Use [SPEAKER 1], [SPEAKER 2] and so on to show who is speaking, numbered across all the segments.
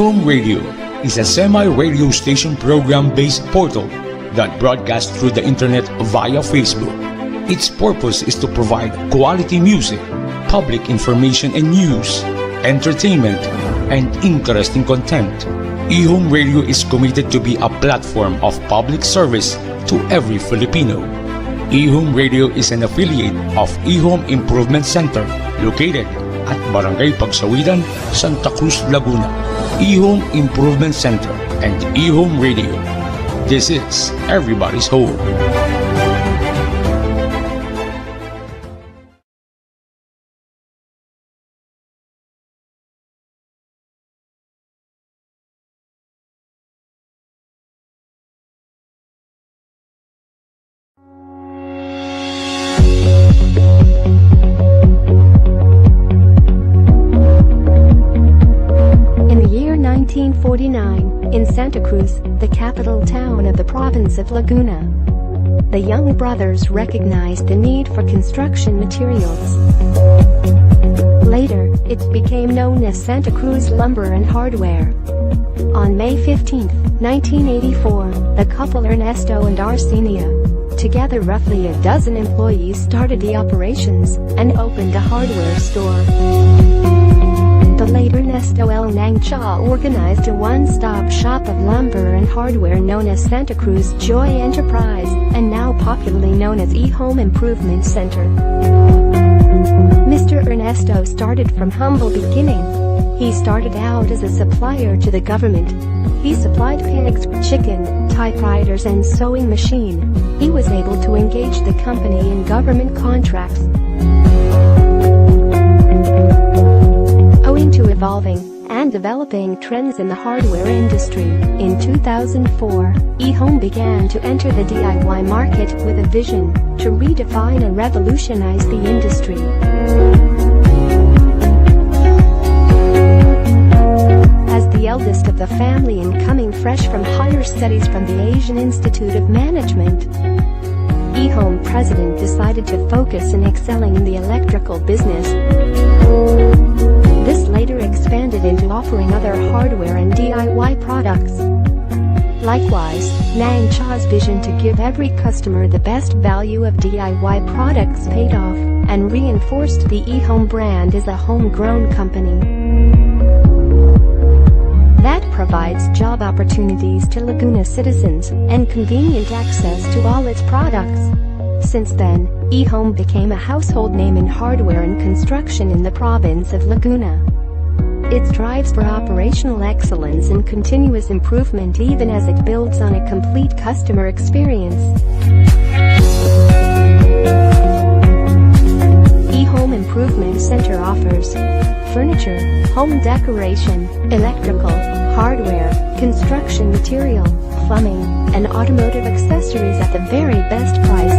[SPEAKER 1] EHome Radio is a semi-radio station program-based portal that broadcasts through the internet via Facebook. Its purpose is to provide quality music, public information and news, entertainment, and interesting content. EHome Radio is committed to be a platform of public service to every Filipino. EHome Radio is an affiliate of EHome Improvement Center located at Barangay Pagsawidan, Santa Cruz, Laguna. EHome Improvement Center and EHome Radio. This is everybody's home.
[SPEAKER 2] In Santa Cruz, the capital town of the province of Laguna, the young brothers recognized the need for construction materials. Later, it became known as Santa Cruz Lumber and Hardware. On May 15, 1984, the couple Ernesto and Arcenia, together roughly a dozen employees, started the operations and opened a hardware store. The late Ernesto L. Nangcha organized a one-stop shop of lumber and hardware known as Santa Cruz Joy Enterprise, and now popularly known as EHome Improvement Center. Mr. Ernesto started from humble beginning. He started out as a supplier to the government. He supplied pigs, chicken, typewriters and sewing machine. He was able to engage the company in government contracts. Owing to evolving and developing trends in the hardware industry, in 2004, EHome began to enter the DIY market with a vision to redefine and revolutionize the industry. As the eldest of the family and coming fresh from higher studies from the Asian Institute of Management, EHome president decided to focus on excelling in the electrical business. This later expanded into offering other hardware and DIY products. Likewise, Nang Cha's vision to give every customer the best value of DIY products paid off, and reinforced the EHome brand as a homegrown company that provides job opportunities to Laguna citizens and convenient access to all its products. Since then, EHome became a household name in hardware and construction in the province of Laguna. It strives for operational excellence and continuous improvement even as it builds on a complete customer experience. EHome Improvement Center offers furniture, home decoration, electrical, hardware, construction material, plumbing, and automotive accessories at the very best price.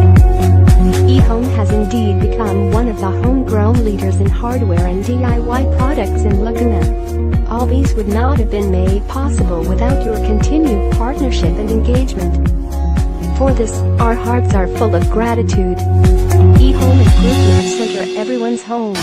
[SPEAKER 2] EHome has indeed become one of the homegrown leaders in hardware and DIY products in Laguna. All these would not have been made possible without your continued partnership and engagement. For this, our hearts are full of gratitude. EHome Improvement Center, everyone's home.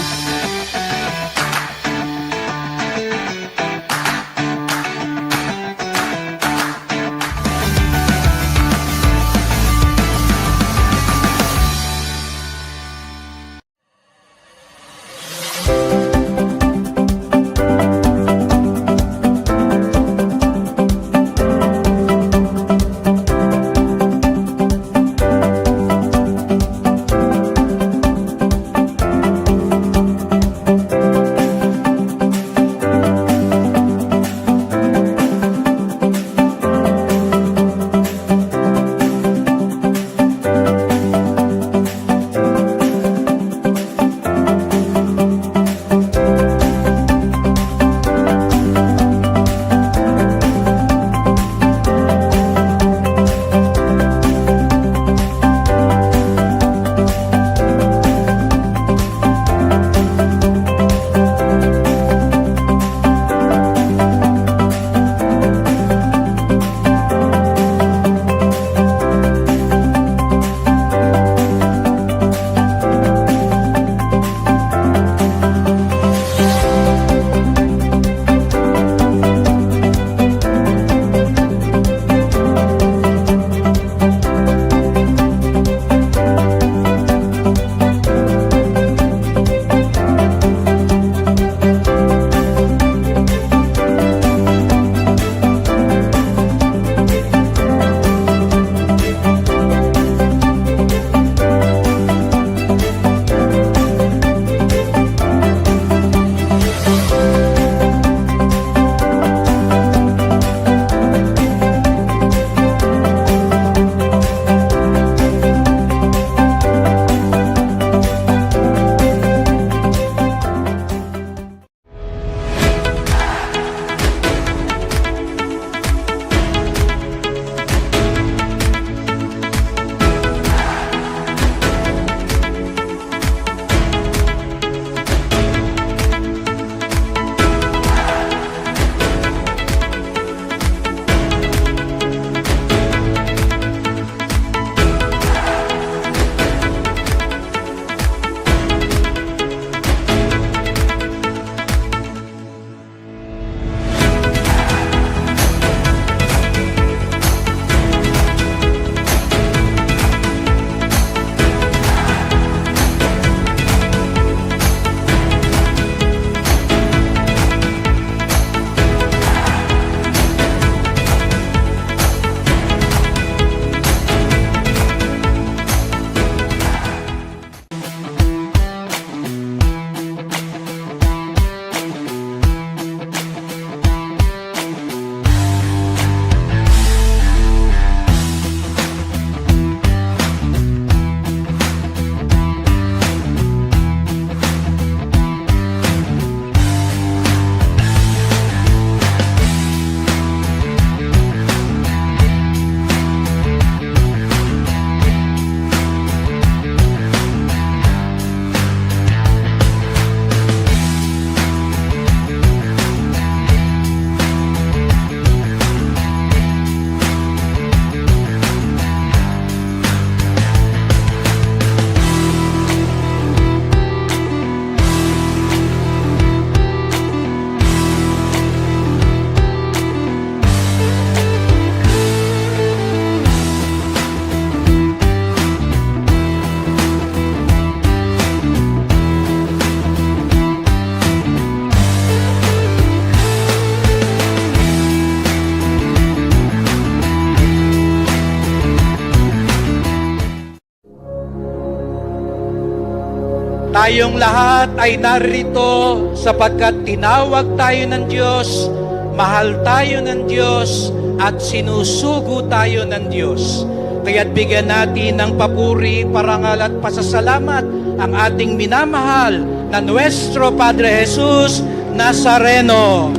[SPEAKER 3] Tayong lahat ay narito sapagkat tinawag tayo ng Diyos, mahal tayo ng Diyos, at sinusugo tayo ng Diyos. Kaya't bigyan natin ng papuri, parangal at pasasalamat ang ating minamahal na Nuestro Padre Jesus Nazareno.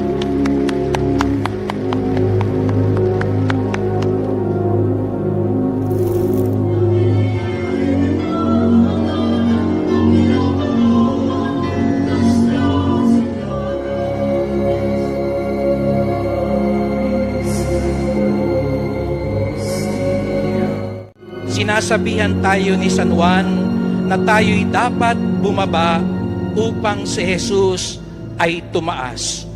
[SPEAKER 3] Sinasabihan tayo ni San Juan na tayo'y dapat bumaba upang si Jesus ay tumaas.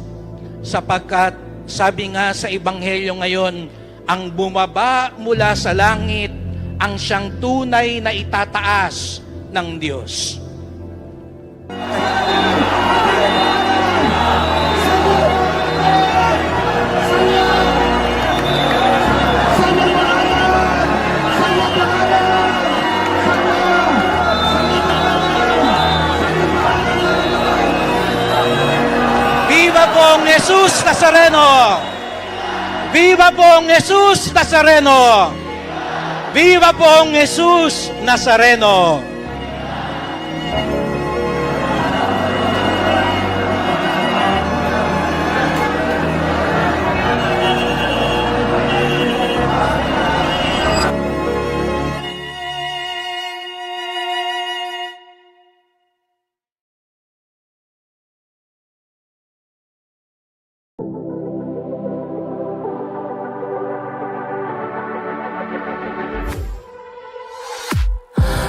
[SPEAKER 3] Sapagkat sabi nga sa Ebanghelyo ngayon, ang bumaba mula sa langit ang siyang tunay na itataas ng Diyos. Viva pong Jesus Nazareno! Viva pong Jesus Nazareno! Viva pong Jesus Nazareno!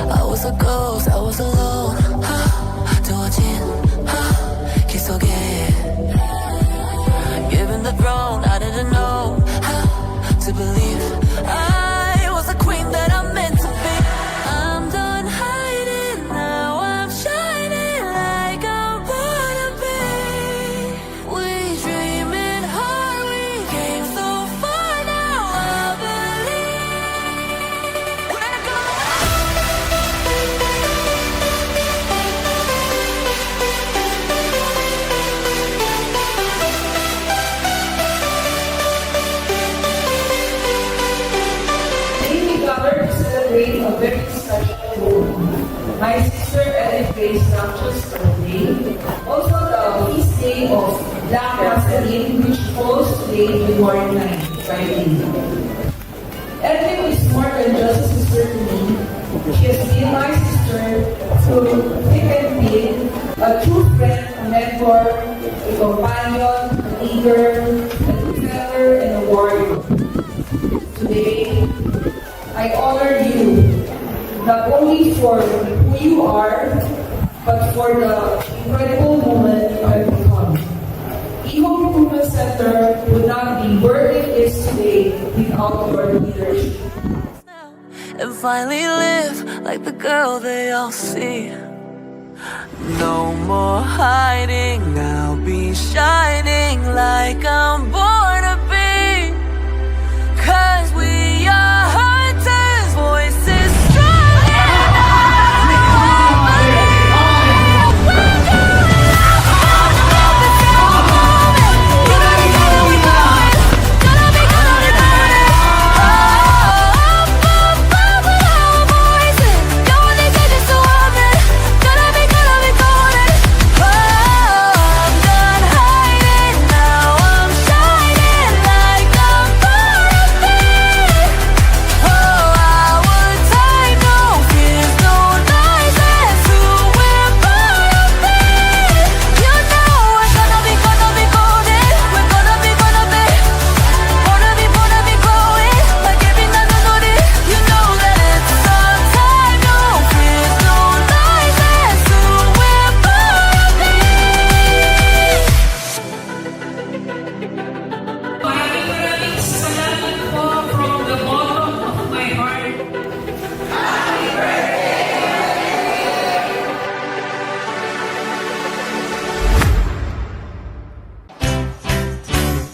[SPEAKER 4] I was a ghost, I was alone. 두어진 길 속에 given the throne, I didn't know how to believe I was the queen that I'm meant to be. I'm done hiding now, I'm shining like I'm born to be. We dreaming hard, we came so far, now I believe we're
[SPEAKER 5] Today we gather to celebrate a very special moment. My sister Ellen Grace not just birthday, also the feast day of Black Masarin, which falls today, February 9, Friday. Ellen is more than just a sister to me. She has been my sister through thick and thin, a true friend, a mentor, a companion, a leader, a defender, and a warrior. Today, I honor you, not only for who you are, but for the incredible woman you have become. EHome Improvement Center would not be where it is today without your leadership.
[SPEAKER 4] and finally live like the girl they all see. No more hiding, I'll be shining like I'm born to be. 'Cause we are hunters, voices strong and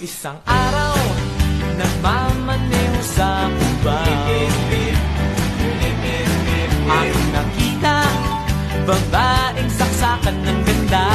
[SPEAKER 6] Isang araw, nagmamaniw sa uban. Ang nakita, babaeng sa saksakan ng ganda.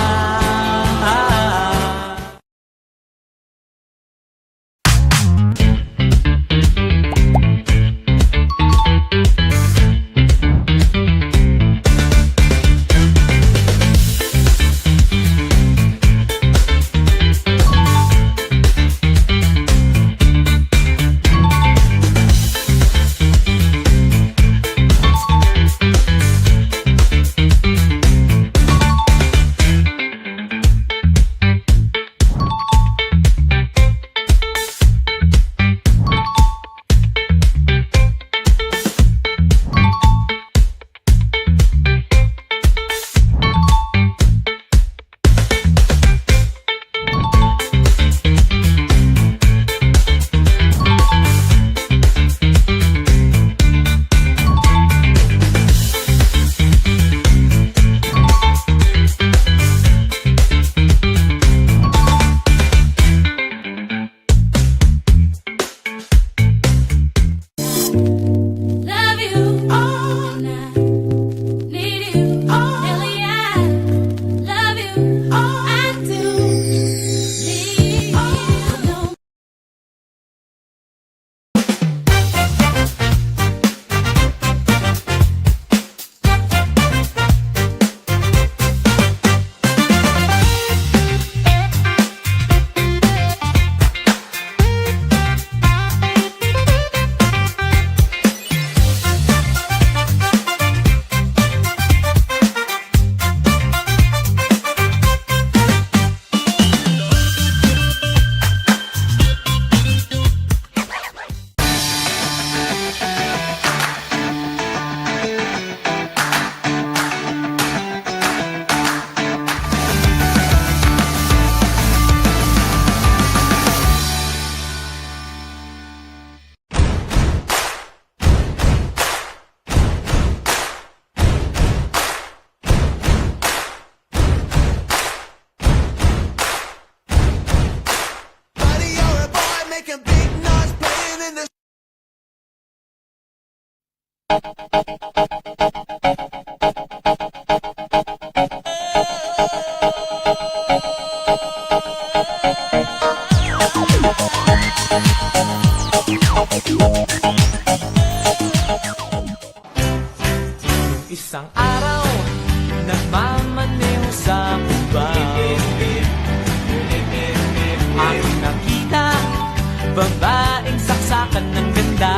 [SPEAKER 6] Isang araw, nagmamaneho sa Cubao. Aking nakita, babaeng saksakan ng ganda.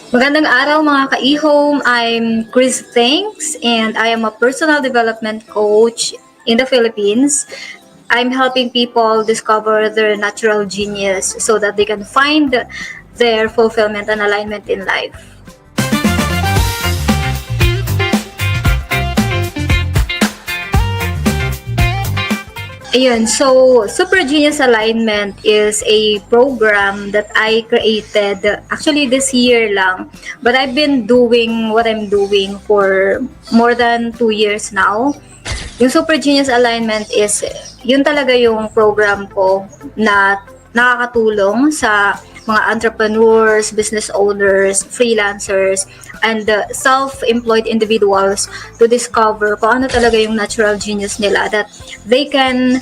[SPEAKER 7] Magandang araw mga Ka-EHome. I'm Chryz Thinks and I am a personal development coach in the Philippines. I'm helping people discover their natural genius so that they can find their fulfillment and alignment in life. Ayun, so SuperGenius Alignment is a program that I created actually this year lang. But I've been doing what I'm doing for more than 2 years now. Yung SuperGenius Alignment is, yun talaga yung program ko na nakakatulong sa mga entrepreneurs, business owners, freelancers, and self-employed individuals to discover kung ano talaga yung natural genius nila that they can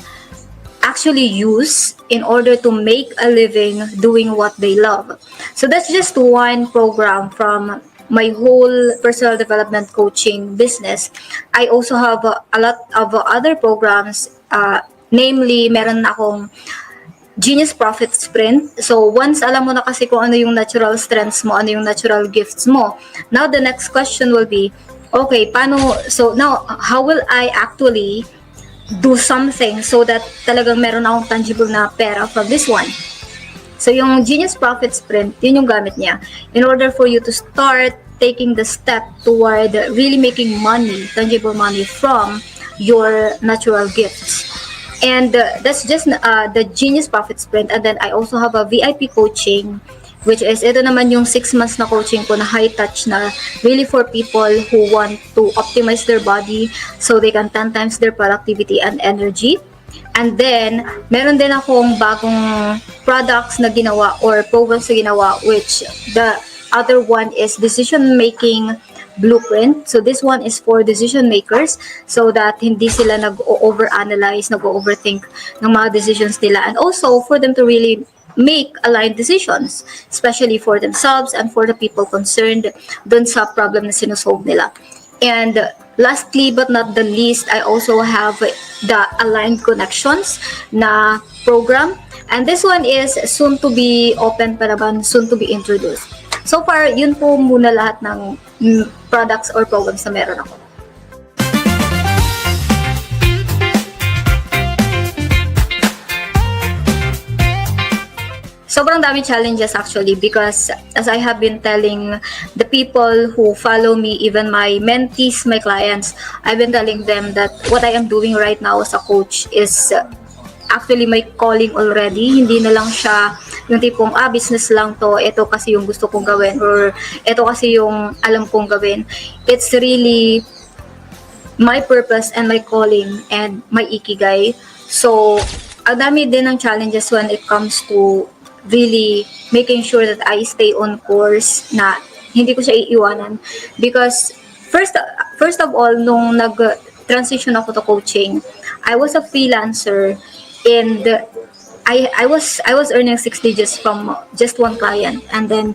[SPEAKER 7] actually use in order to make a living doing what they love. So that's just one program from my whole personal development coaching business. I also have a lot of other programs, namely meron na akong Genius Profit Sprint. So once alam mo na kasi kung ano yung natural strengths mo, ano yung natural gifts mo, now the next question will be, okay, so now how will I actually do something so that talagang meron akong tangible na pera from this one? So yung Genius Profit Sprint, yun yung gamit niya in order for you to start taking the step toward really making money, tangible money from your natural gifts. And that's just the Genius Profit Sprint. And then I also have a VIP coaching, which is ito naman yung 6 months na coaching ko na high touch na really for people who want to optimize their body so they can 10 times their productivity and energy. And then, meron din akong bagong products na ginawa or programs na ginawa, which the other one is decision making blueprint. So this one is for decision makers so that hindi sila nag-overanalyze, nag-overthink ng mga decisions nila, and also for them to really make aligned decisions, especially for themselves and for the people concerned dun sa problem na sinusolve nila. And lastly but not the least, I also have the Aligned Connections na program. And this one is soon to be open pa naman, soon to be introduced. So far, yun po muna lahat ng products or programs na meron ako. Sobrang dami challenges actually, because as I have been telling the people who follow me, even my mentees, my clients, I've been telling them that what I am doing right now as a coach is actually my calling already. Hindi na lang siya yung tipong business lang to, ito kasi yung gusto kong gawin, or ito kasi yung alam kong gawin. It's really my purpose and my calling and my ikigai. So ang dami din ng challenges when it comes to really making sure that I stay on course, na hindi ko siya iiwanan. Because first of all, nung nag-transition ako to coaching, I was a freelancer and I was earning 6 digits from just one client. And then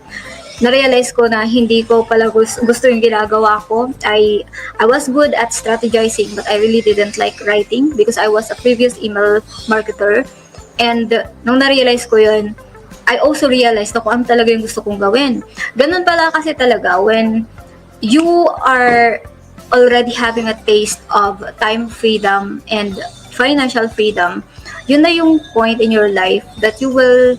[SPEAKER 7] na-realize ko na hindi ko pala gusto yung ginagawa ko. I was good at strategizing, but I really didn't like writing because I was a previous email marketer. And nung na-realize ko yun, I also realized na kung ano talaga yung gusto kong gawin. Ganun pala kasi talaga when you are already having a taste of time freedom and financial freedom, yun na yung point in your life that you will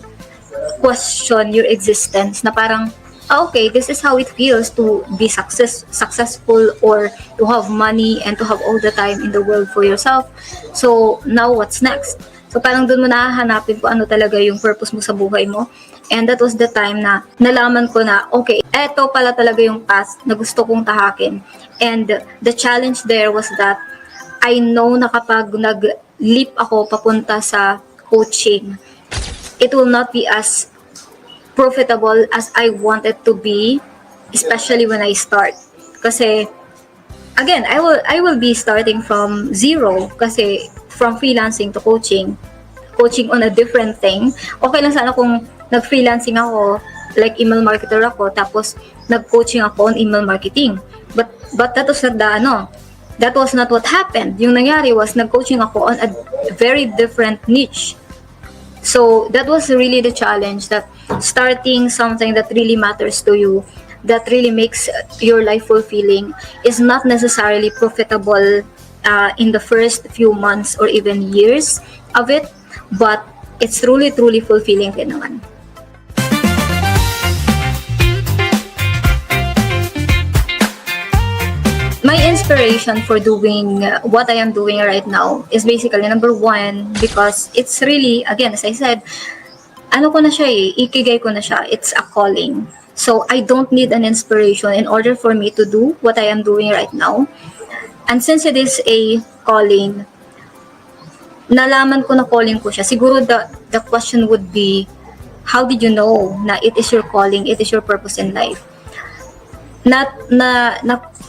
[SPEAKER 7] question your existence na parang, okay, this is how it feels to be successful or to have money and to have all the time in the world for yourself. So now what's next? So parang doon mo nahahanapin kung ano talaga yung purpose mo sa buhay mo. And that was the time na nalaman ko na, okay, eto pala talaga yung path na gusto kong tahakin. And the challenge there was that I know na kapag nag-leap ako papunta sa coaching, it will not be as profitable as I want it to be, especially when I start. Kasi, again, I will be starting from zero kasi from freelancing to coaching on a different thing. Okay lang sana kung nag-freelancing ako, like email marketer ako, tapos nag-coaching ako on email marketing. But that was not that was not what happened. Yung nangyari was nag-coaching ako on a very different niche. So that was really the challenge, that starting something that really matters to you, that really makes your life fulfilling, is not necessarily profitable in the first few months or even years of it, but it's truly fulfilling din naman. My inspiration for doing what I am doing right now is basically, number one, because it's really, again, as I said, ano ko na siya ikigai ko na siya, it's a calling. So I don't need an inspiration in order for me to do what I am doing right now. And since it is a calling, nalaman ko na calling ko siya. Siguro the question would be, how did you know na it is your calling, it is your purpose in life?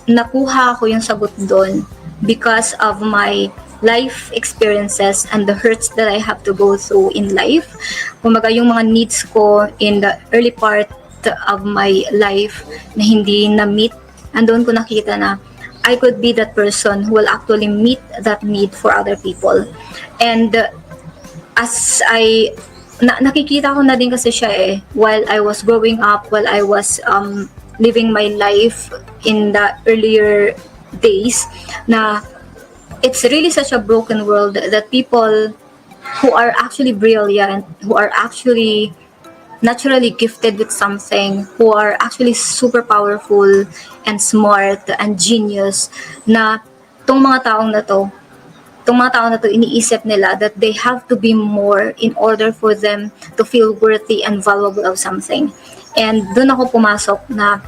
[SPEAKER 7] Nakuha ko yung sagot doon because of my life experiences and the hurts that I have to go through in life. Kumbaga yung mga needs ko in the early part of my life na hindi na-meet, andun ko nakita na I could be that person who will actually meet that need for other people. And as nakikita ko na din kasi siya while I was growing up, while I was living my life in the earlier days, na it's really such a broken world that people who are actually brilliant, who are actually naturally gifted with something, who are actually super powerful and smart and genius, na tong mga taong na to, itong mga tao na to, iniisip nila that they have to be more in order for them to feel worthy and valuable of something. And doon ako pumasok na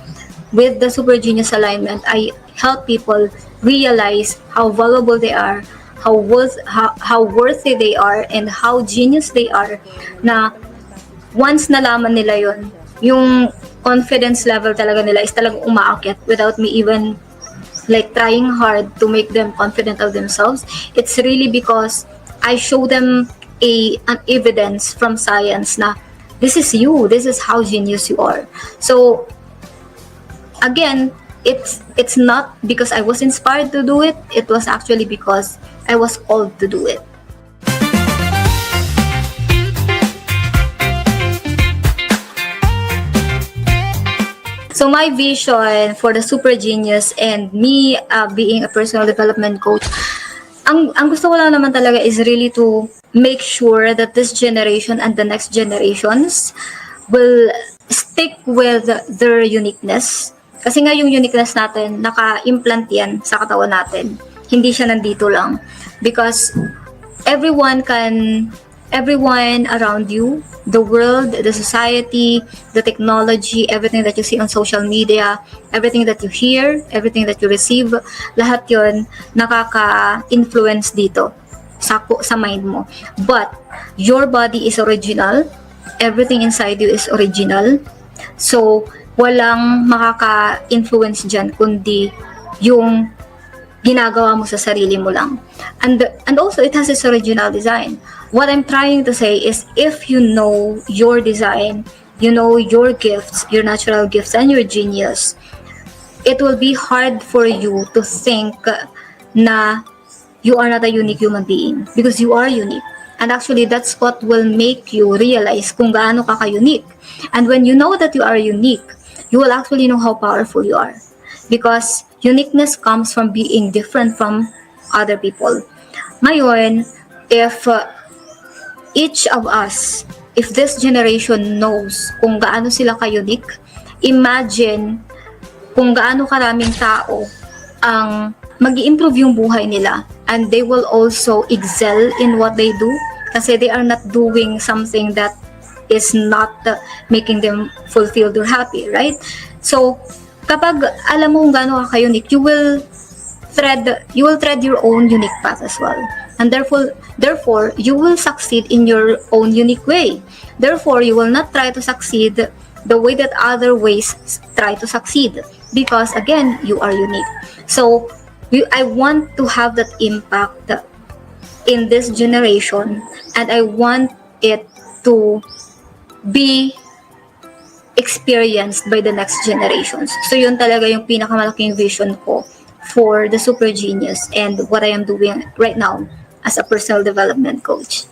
[SPEAKER 7] with the SuperGenius Alignment, I help people realize how valuable they are, how worthy they are, and how genius they are, na once nalaman nila yon, yung confidence level talaga nila is talagang umaakit without me even like trying hard to make them confident of themselves. It's really because I show them an evidence from science na this is you, this is how genius you are. So again, it's not because I was inspired to do it, it was actually because I was called to do it. So my vision for the SuperGenius and me being a personal development coach, ang gusto ko lang naman talaga is really to make sure that this generation and the next generations will stick with their uniqueness. Kasi nga yung uniqueness natin, naka-implant yan sa katawan natin. Hindi siya nandito lang. Because everyone around you, the world, the society, the technology, everything that you see on social media, everything that you hear, everything that you receive, lahat yon nakaka-influence dito sa mind mo. But your body is original, everything inside you is original. So walang makaka-influence dyan kundi yung ginagawa mo sa sarili mo lang. And also, it has its original design. What I'm trying to say is, if you know your design, you know your gifts, your natural gifts, and your genius, it will be hard for you to think na you are not a unique human being because you are unique. And actually, that's what will make you realize kung gaano ka ka-unique. And when you know that you are unique, you will actually know how powerful you are. Because uniqueness comes from being different from other people. Ngayon, if each of us, if this generation knows kung gaano sila ka-unique, imagine kung gaano karaming tao ang mag-i-improve yung buhay nila, and they will also excel in what they do kasi they are not doing something that is not making them fulfilled or happy, right? So, kapag alam mo kung gaano ka unique, you will tread your own unique path as well. And therefore, you will succeed in your own unique way. Therefore, you will not try to succeed the way that other ways try to succeed. Because again, you are unique. So, I want to have that impact in this generation, and I want it to be experienced by the next generations. So yun talaga yung pinakamalaking vision ko for the SuperGenius and what I am doing right now as a personal development coach.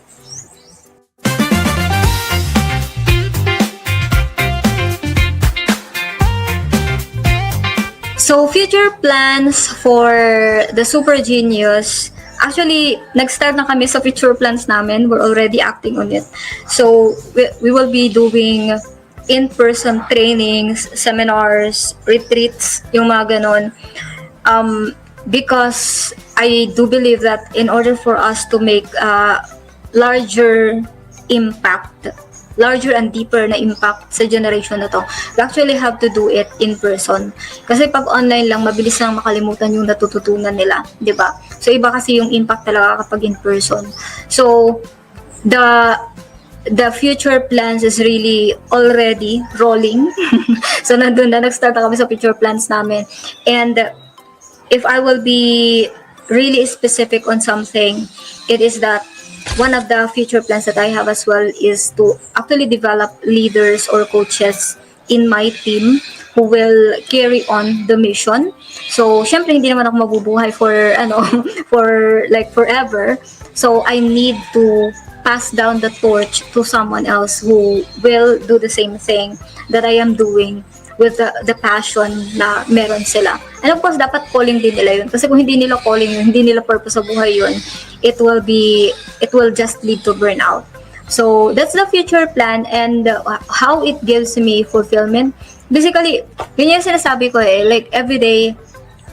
[SPEAKER 7] So future plans for the SuperGenius, actually, nag-start na kami sa future plans namin. We're already acting on it. So we will be doing in-person trainings, seminars, retreats, yung mga ganon. Because I do believe that in order for us to make larger impact, larger and deeper na impact sa generation na to, we actually have to do it in person. Kasi pag online lang, mabilis lang makalimutan yung natututunan nila, di ba? So iba kasi yung impact talaga kapag in person. So the future plans is really already rolling. So nandun na, nag-start na kami sa future plans namin. And if I will be really specific on something, it is that one of the future plans that I have as well is to actually develop leaders or coaches in my team who will carry on the mission. So, syempre hindi naman ako mabubuhay for like forever. So, I need to pass down the torch to someone else who will do the same thing that I am doing with the passion na meron sila. And of course, dapat calling din nila yun. Kasi kung hindi nila calling yun, hindi nila purpose sa buhay yun, it will just lead to burnout. So, that's the future plan, and how it gives me fulfillment. Basically, yun yung sinasabi ko like every day,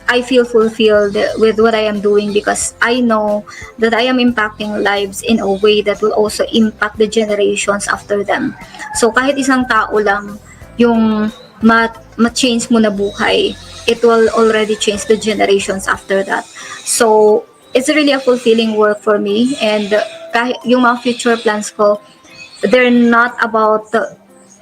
[SPEAKER 7] I feel fulfilled with what I am doing because I know that I am impacting lives in a way that will also impact the generations after them. So kahit isang tao lang yung ma-change mo na buhay, it will already change the generations after that. So it's really a fulfilling work for me, and kahit yung mga future plans ko, they're not about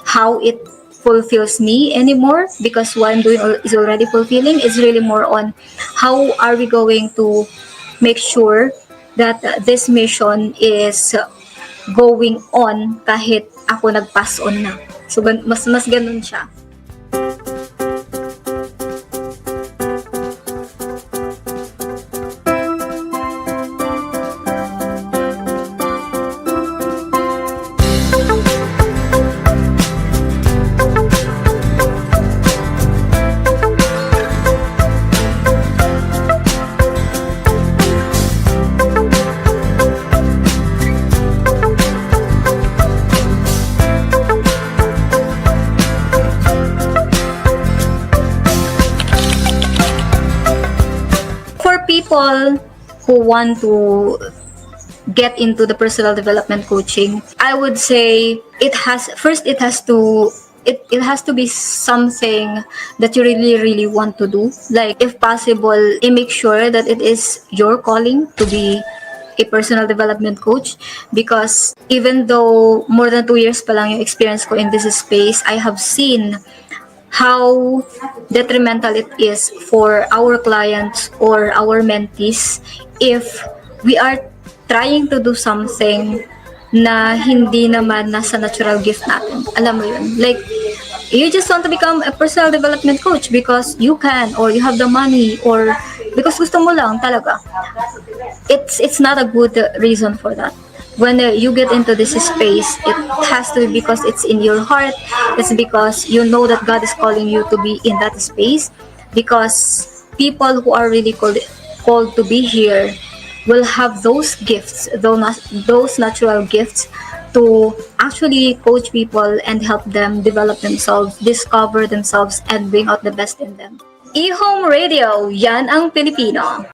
[SPEAKER 7] how it fulfills me anymore, because what I'm doing is already fulfilling. It's really more on how are we going to make sure that this mission is going on kahit ako nag-pass on na. So mas ganun siya. People who want to get into the personal development coaching, I would say it has to be something that you really want to do. Like, if possible, make sure that it is your calling to be a personal development coach, because even though more than 2 years pa lang yung experience ko in this space, I have seen how detrimental it is for our clients or our mentees if we are trying to do something na hindi naman nasa natural gift natin. Alam mo yun? Like, you just want to become a personal development coach because you can, or you have the money, or because gusto mo lang talaga. It's not a good reason for that. When you get into this space, it has to be because it's in your heart. It's because you know that God is calling you to be in that space. Because people who are really called to be here will have those gifts, those natural gifts to actually coach people and help them develop themselves, discover themselves, and bring out the best in them. EHome Radio, yan ang Pilipino.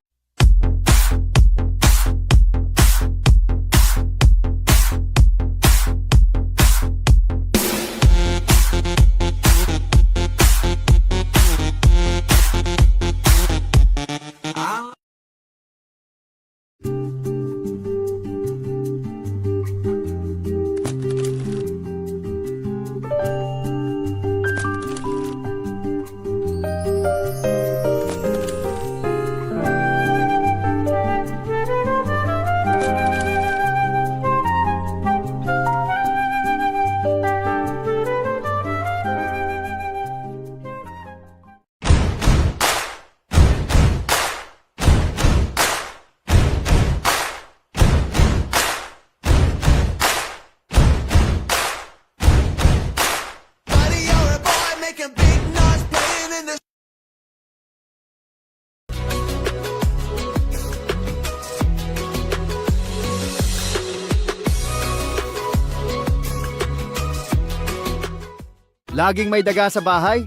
[SPEAKER 8] Laging may daga sa bahay?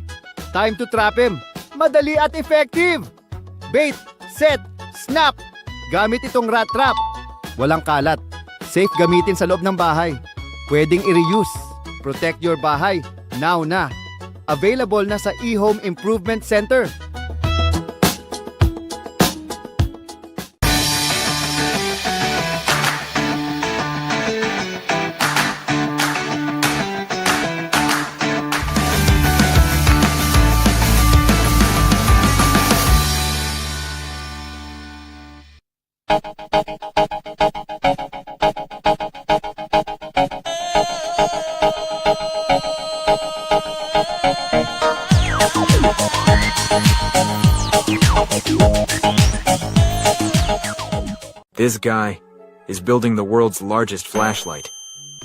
[SPEAKER 8] Time to trap him! Madali at effective! Bait, set, snap! Gamit itong rat trap. Walang kalat. Safe gamitin sa loob ng bahay. Pwedeng i-reuse. Protect your bahay. Now na. Available na sa EHome Improvement Center.
[SPEAKER 9] This guy is building the world's largest flashlight.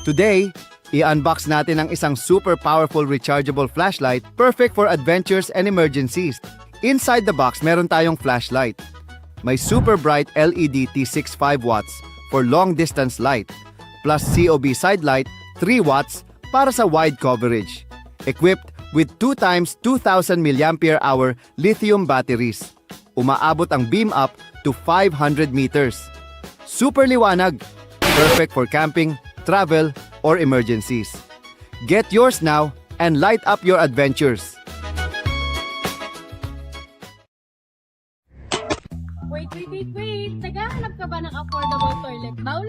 [SPEAKER 8] Today, i-unbox natin ang isang super powerful rechargeable flashlight perfect for adventures and emergencies. Inside the box, meron tayong flashlight. May super bright LED T6 5 watts for long distance light, plus COB side light 3 watts para sa wide coverage. Equipped with 2 times 2000 mAh lithium batteries. Umaabot ang beam up to 500 meters. Super liwanag. Perfect for camping, travel, or emergencies. Get yours now and light up your adventures.
[SPEAKER 10] Wait! Naghahanap ka ba ng affordable toilet bowl?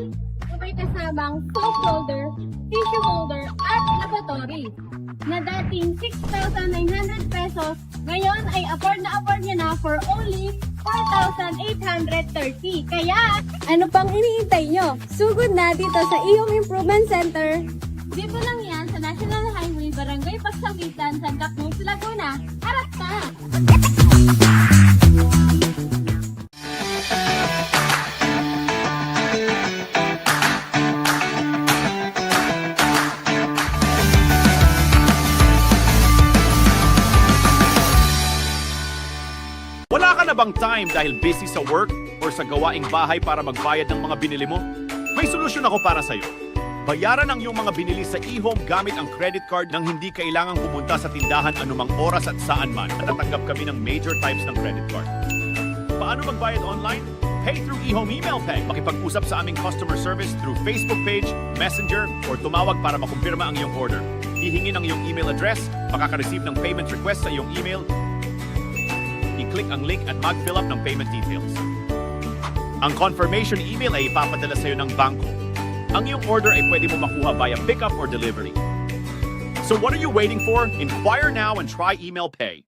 [SPEAKER 10] May kasamang soap holder, tissue holder, at lavatory na dating 6,900 pesos, ngayon ay afford nyo na for only 4,830. Kaya, ano pang iniintay nyo? Sugod na dito sa EHome Improvement Center. Dito lang yan sa National Highway, Barangay Pagsawitan, Santa Cruz, Laguna. Harap ka!
[SPEAKER 11] Wala ka na bang time dahil busy sa work or sa gawaing bahay para magbayad ng mga binili mo? May solusyon ako para sa'yo. Bayaran ang iyong mga binili sa EHome gamit ang credit card nang hindi kailangang pumunta sa tindahan anumang oras at saan man. Natatanggap kami ng major types ng credit card. Paano magbayad online? Pay through EHome Email Pay. Makipag-usap sa aming customer service through Facebook page, Messenger, or tumawag para makumpirma ang iyong order. Hihingin ang iyong email address, makaka-receive ng payment request sa iyong email, i-click ang link at mag-fill up ng payment details. Ang confirmation email ay ipapadala sa iyo ng bangko. Ang iyong order ay pwede mo makuha via pickup or delivery. So what are you waiting for? Inquire now and try email pay.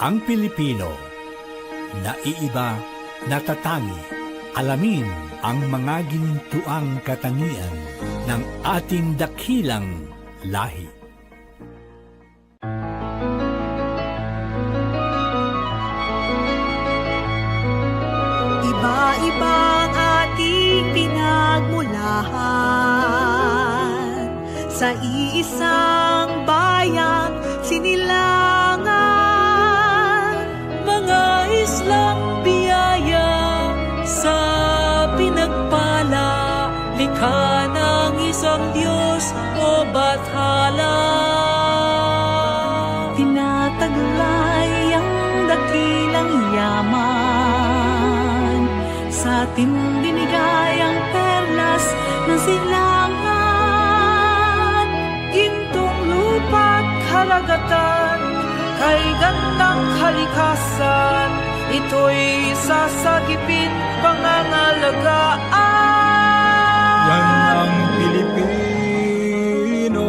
[SPEAKER 12] Ang Pilipino, naiiba, natatangi, alamin ang mga ginintuang katangian ng ating dakilang lahi.
[SPEAKER 13] Iba-ibang ating pinagmulahan, sa iisang bayan sinilangan, mga islang biyaya sa pinagpala, likha ng isang Diyos o bathala. Tinataglay ang dakilang yaman, sa atin binigay ang perlas ng silangan, gintong lupa't karagatan, kay gandang kalikasan, ito'y sasagipin pangangalagaan.
[SPEAKER 14] Yan ang Pilipino,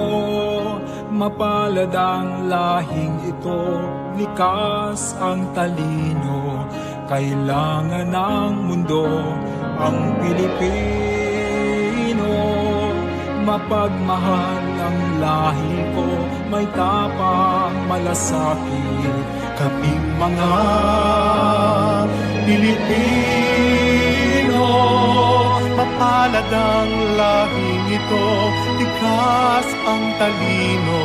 [SPEAKER 14] mapalad ang lahing ito, likas ang talino, kailangan ng mundo ang Pilipino. Mapagmahal ang lahi ko, may tapang malasakit, kaming mga Pilipino. Mapalad ang lahing ito, likas ang talino,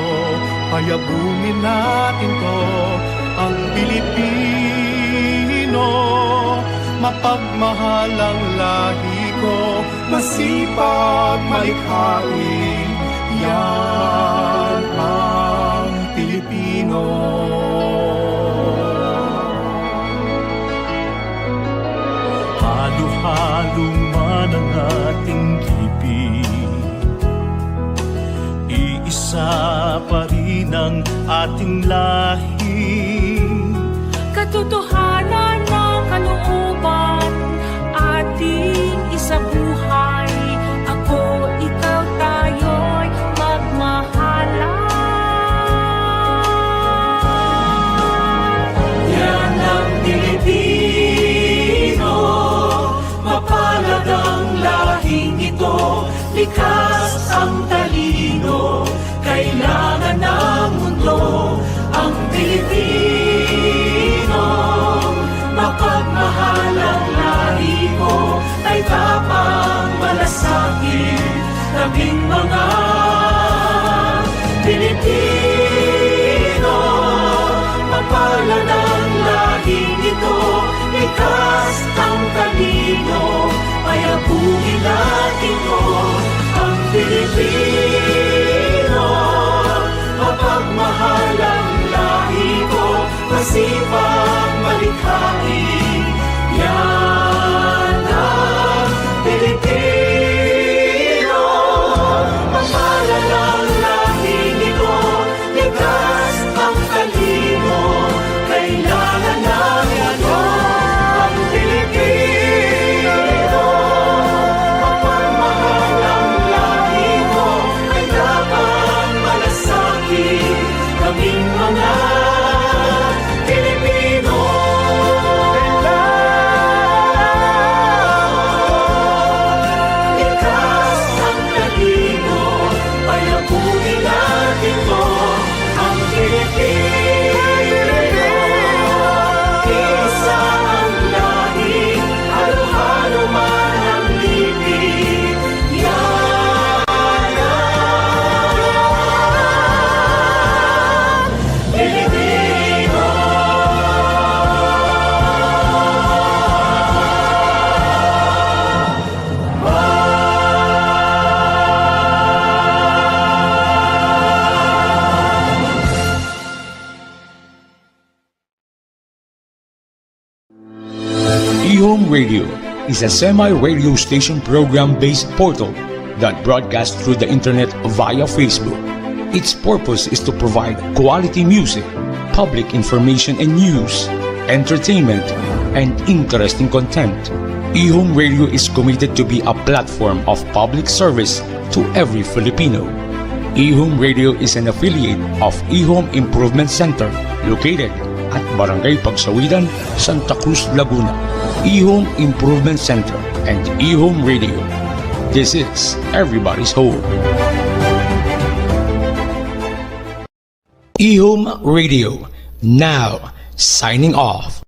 [SPEAKER 14] payabunin natin to, ang Pilipino. Mapagmahal ang lahi ko, masipag malikhain, yan ang Pilipino. Halo-halo man ang ating ibig, iisa pa rin ang ating lahi.
[SPEAKER 13] Katotohanan ng kalooban, ating isa buhay, ako, ikaw, tayo'y magmahalan.
[SPEAKER 14] Yan ang Pilipino, mapalad ang lahing ito, likas ang talino, kailangan ng mundo ang Pilipino. Mapagmahal ang lahi ko, ay tapang malasakit, kaming mga Pilipino. Mapalad ang lahing ito, natin ko ang Pilipino. Mapagmahal ang lahi ko, masipag malikhain. Yan ang Pilipino. Mapalad ang lahi nito, likas ang talino. Kailangan natin ito, ang Pilipino. Mapagmahal ang lahi ko, ay dapat malasakit. Kaming mga Pilipino. Likas ang talino, payabuhin natin to, ang Pilipino. Isa ang lahi, halo-halo man ang libig. Yan ang Pilipino.
[SPEAKER 1] EHome Radio is a semi-radio station program-based portal that broadcasts through the internet via Facebook. Its purpose is to provide quality music, public information and news, entertainment, and interesting content. EHome Radio is committed to be a platform of public service to every Filipino. EHome Radio is an affiliate of EHome Improvement Center located at Barangay Pagsawidan, Santa Cruz, Laguna. EHome Improvement Center and EHome Radio. This is everybody's home. EHome Radio, now signing off.